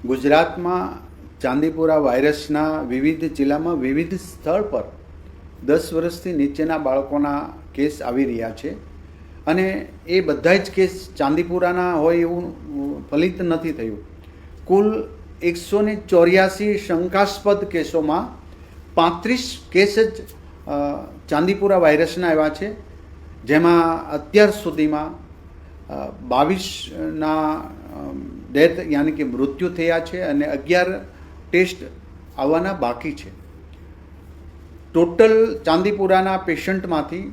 ગુજરાતમાં ચાંદીપુરા વાયરસના વિવિધ જિલ્લામાં વિવિધ સ્થળ પર 10 વર્ષથી નીચેના બાળકોના કેસ આવી રહ્યા છે અને એ બધા જ કેસ ચાંદીપુરાના હોય એવું ફલિત નથી થયું. કુલ 184 શંકાસ્પદ કેસોમાં 35 કેસ જ ચાંદીપુરા વાયરસના એવા છે, જેમાં અત્યાર સુધીમાં 22ના ડેથ યાની કે મૃત્યુ થયા છે અને 11 ટેસ્ટ આવવાના બાકી છે. ટોટલ ચાંદીપુરાના પેશન્ટમાંથી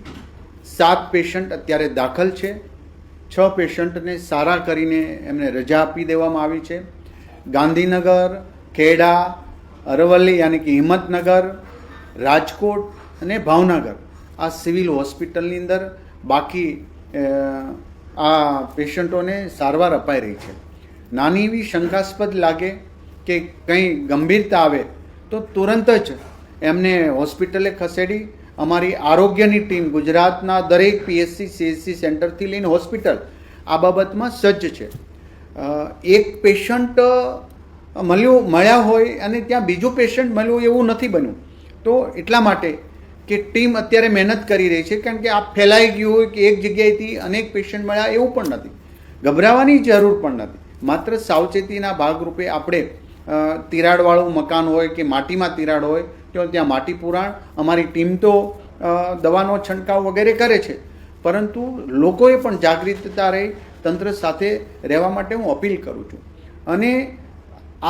7 પેશન્ટ અત્યારે દાખલ છે. 6 પેશન્ટને સારા કરીને એમને રજા આપી દેવામાં આવી છે. ગાંધીનગર, ખેડા, અરવલ્લી યાની કે હિંમતનગર, રાજકોટ અને ભાવનગર આ સિવિલ હોસ્પિટલની અંદર બાકી આ પેશન્ટોને સારવાર અપાઈ રહી છે. નાની એવી શંકાસ્પદ લાગે કે કંઈ ગંભીરતા આવે તો તુરંત જ એમને હોસ્પિટલે ખસેડી અમારી આરોગ્યની ટીમ ગુજરાતના દરેક પીએચસી સીએચસી સેન્ટરથી લઈને હોસ્પિટલ આ બાબતમાં સજ્જ છે. એક પેશન્ટ મળ્યા હોય અને ત્યાં બીજું પેશન્ટ મળ્યું એવું નથી બન્યું. તો એટલા માટે કે ટીમ અત્યારે મહેનત કરી રહી છે, કારણ કે આ ફેલાઈ ગયું હોય કે એક જગ્યાએથી અનેક પેશન્ટ મળ્યા એવું પણ નથી. ગભરાવાની જરૂર પણ નથી. માત્ર સાવચેતીના ભાગરૂપે આપણે તિરાડવાળું મકાન હોય કે માટીમાં તિરાડ હોય તો ત્યાં માટી પુરાણ અમારી ટીમ તો દવાનો છંટકાવ વગેરે કરે છે, પરંતુ લોકોએ પણ જાગૃતતા રહી તંત્ર સાથે રહેવા માટે હું અપીલ કરું છું. અને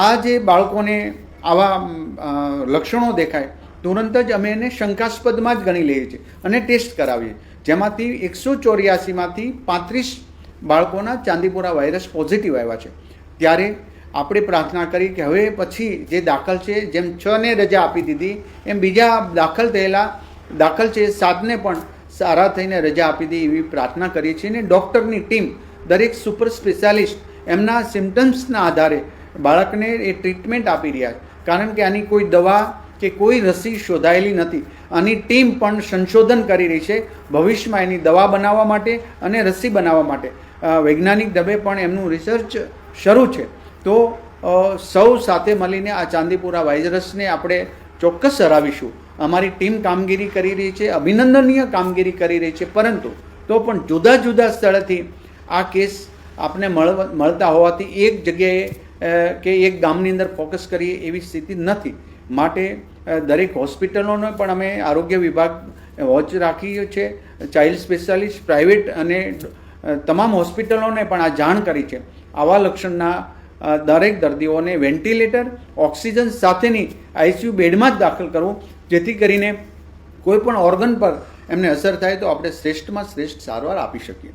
આ જે બાળકોને આવા લક્ષણો દેખાય તુરંત જ અમે એને શંકાસ્પદમાં જ ગણી લઈએ છીએ અને ટેસ્ટ કરાવીએ, જેમાંથી 184માંથી 35 બાળકોના ચાંદીપુરા વાયરસ પોઝિટિવ આવ્યા છે. ત્યારે આપણે પ્રાર્થના કરી કે હવે પછી જે દાખલ છે, જેમ 6ને રજા આપી દીધી એમ બીજા દાખલ છે 7ને પણ સારા થઈને રજા આપી દી એવી પ્રાર્થના કરીએ છીએ. અને ડૉક્ટરની ટીમ દરેક સુપર સ્પેશિયાલિસ્ટ એમના સિમ્ટમ્સના આધારે બાળકને એ ટ્રીટમેન્ટ આપી રહ્યા છે, કારણ કે આની કોઈ દવા કે કોઈ રસી શોધાયેલી નથી. આની ટીમ પણ સંશોધન કરી રહી છે ભવિષ્યમાં એની દવા બનાવવા માટે અને રસી બનાવવા માટે. વૈજ્ઞાનિક ઢબે પણ એમનું રિસર્ચ શરૂ છે. તો સૌ સાથે મળીને આ ચાંદીપુરા વાયરસને આપણે ચોક્કસ હરાવીશું. અમારી ટીમ કામગીરી કરી રહી છે, અભિનંદનીય કામગીરી કરી રહી છે, પરંતુ તો પણ જુદા જુદા સ્થળેથી આ કેસ આપને મળતા હોવાથી એક જગ્યાએ કે એક ગામની અંદર ફોકસ કરીએ એવી સ્થિતિ નથી. માટે દરેક હોસ્પિટલોને પણ અમે આરોગ્ય વિભાગ વોચ રાખીએ છે. ચાઇલ્ડ સ્પેશિયાલિસ્ટ પ્રાઇવેટ અને તમામ હોસ્પિટલોને પણ આ જાણ કરી છે. આવા લક્ષણના દરેક દર્દીઓને વેન્ટિલેટર, ઓક્સિજન સાથેની આઈસીયુ બેડમાં જ દાખલ કરવું, જેથી કરીને કોઈ પણ ઓર્ગન પર એમને અસર થાય તો આપણે શ્રેષ્ઠમાં શ્રેષ્ઠ સારવાર આપી શકીએ.